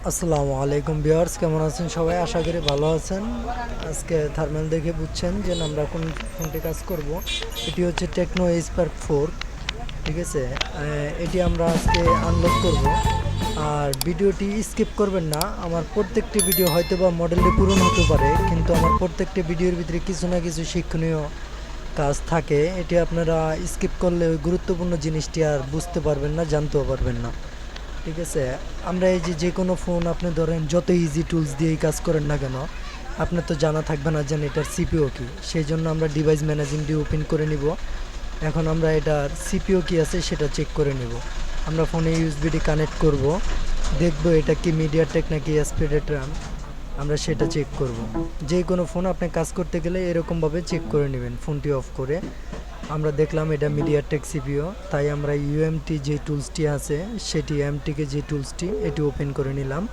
আসসালামু আলাইকুম ভিউয়ার্স, কেমন আছেন সবাই? আশা করি ভালো আছেন। আজকে থার্মাল দেখে বুঝছেন যে আমরা কোন ফোনটি কাজ করব। এটি হচ্ছে টেকনো স্পার্ক 4। ঠিক আছে, এটি আমরা আজকে আনলক করব। আর ভিডিওটি স্কিপ করবেন না। আমার প্রত্যেকটি ভিডিও হয়তো বা মডেলটি পূরণ হতে পারে, কিন্তু আমার প্রত্যেকটি ভিডিওর ভিতরে কিছু না কিছু শিক্ষণীয় কাজ থাকে। এটি আপনারা স্কিপ করলে ওই গুরুত্বপূর্ণ জিনিসটি আর বুঝতে পারবেন না, জানতেও পারবেন না। ঠিক আছে, আমরা এই যে কোনো ফোন আপনি ধরেন যত ইজি টুলস দিয়েই কাজ করেন না কেন, আপনার তো জানা থাকবে না যে এটার সিপিও কি। সেই জন্য আমরা ডিভাইস ম্যানেজিং দিয়ে ওপেন করে নিব। এখন আমরা এটার সিপিও কি আছে সেটা চেক করে নেব। আমরা ফোনে ইউএসবিডি কানেক্ট করব, দেখব এটা কি মিডিয়াটেক নাকি স্পিডেট র্যাম, আমরা সেটা চেক করব। যে কোনো ফোন আপনি কাজ করতে গেলে এরকমভাবে চেক করে নেবেন ফোনটি অফ করে। আমরা দেখলাম এটা মিডিয়াটেক সিপিও, তাই আমরা ইউএমটি যে টুলসটি আছে সেটি এমটিকে যে টুলসটি এটি ওপেন করে নিলাম।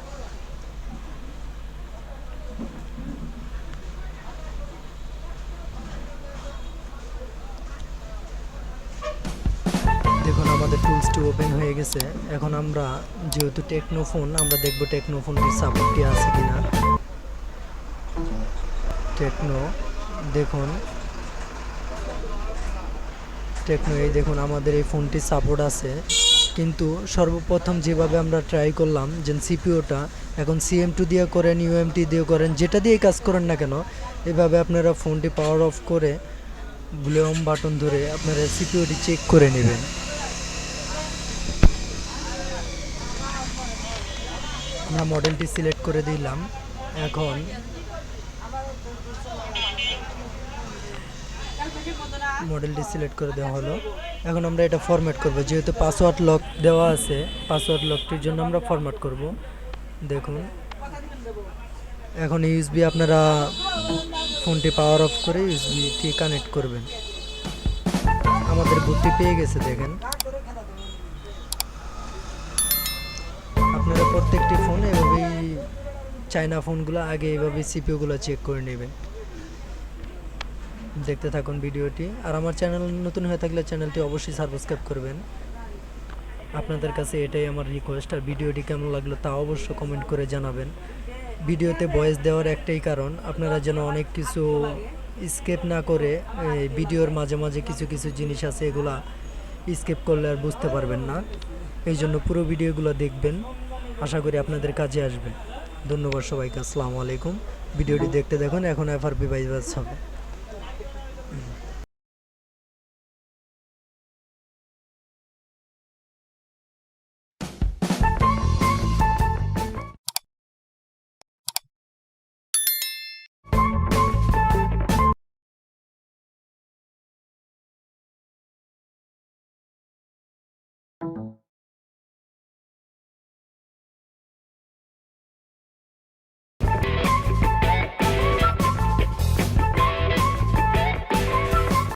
দেখুন আমাদের টুলসটি ওপেন হয়ে গেছে। এখন আমরা যেহেতু টেকনো ফোন, আমরা দেখব টেকনো ফোনটির সাপোর্টটি আছে কিনা। টেকনো, দেখুন টেকনো, এই দেখুন আমাদের এই ফোনটি সাপোর্ট আছে। কিন্তু সর্বপ্রথম যেভাবে আমরা ট্রাই করলাম যে সিপিওটা, এখন সিএম2 দিয়ে করেন, ইউএমটি দিয়ে করেন, যেটা দিয়ে কাজ করেন না কেন, এভাবে আপনারা ফোনটি পাওয়ার অফ করে ভলিউম বাটন ধরে আপনারা সিপিওটি চেক করে নেবেন। আমরা মডেলটি সিলেক্ট করে দিলাম। এখন মডেলটি সিলেক্ট করে দেওয়া হলো। এখন আমরা এটা ফরম্যাট করব, যেহেতু পাসওয়ার্ড লক দেওয়া আছে, পাসওয়ার্ড লকটির জন্য আমরা ফরম্যাট করব। দেখুন এখন ইউএসবি আপনারা ফোনটি পাওয়ার অফ করে ইউএসবিটি কানেক্ট করবেন। আমাদের বুটটি পেয়ে গেছে, দেখেন। আপনারা প্রত্যেকটি ফোন এভাবেই, চায়না ফোনগুলো আগে এইভাবে সিপিইউগুলো চেক করে নেবেন। দেখতে থাকুন ভিডিওটি। আর আমার চ্যানেল নতুন হয়ে থাকলে চ্যানেলটি অবশ্যই সাবস্ক্রাইব করবেন। আপনাদের কাছে এটাই আমার রিকোয়েস্ট। আর ভিডিওটি কেমন লাগলো তা অবশ্যই কমেন্ট করে জানাবেন। ভিডিওতে ভয়েস দেওয়ার একটাই কারণ, আপনারা যেন অনেক কিছু স্কিপ না করে, ভিডিওর মাঝে মাঝে কিছু কিছু জিনিস আছে এগুলা স্কিপ করলে আর বুঝতে পারবেন না। এই জন্য পুরো ভিডিওগুলো দেখবেন, আশা করি আপনাদের কাজে আসবে। ধন্যবাদ সবাইকে, আসসালামু আলাইকুম। ভিডিওটি দেখতে দেখুন। এখন FRP বাইপাস হবে।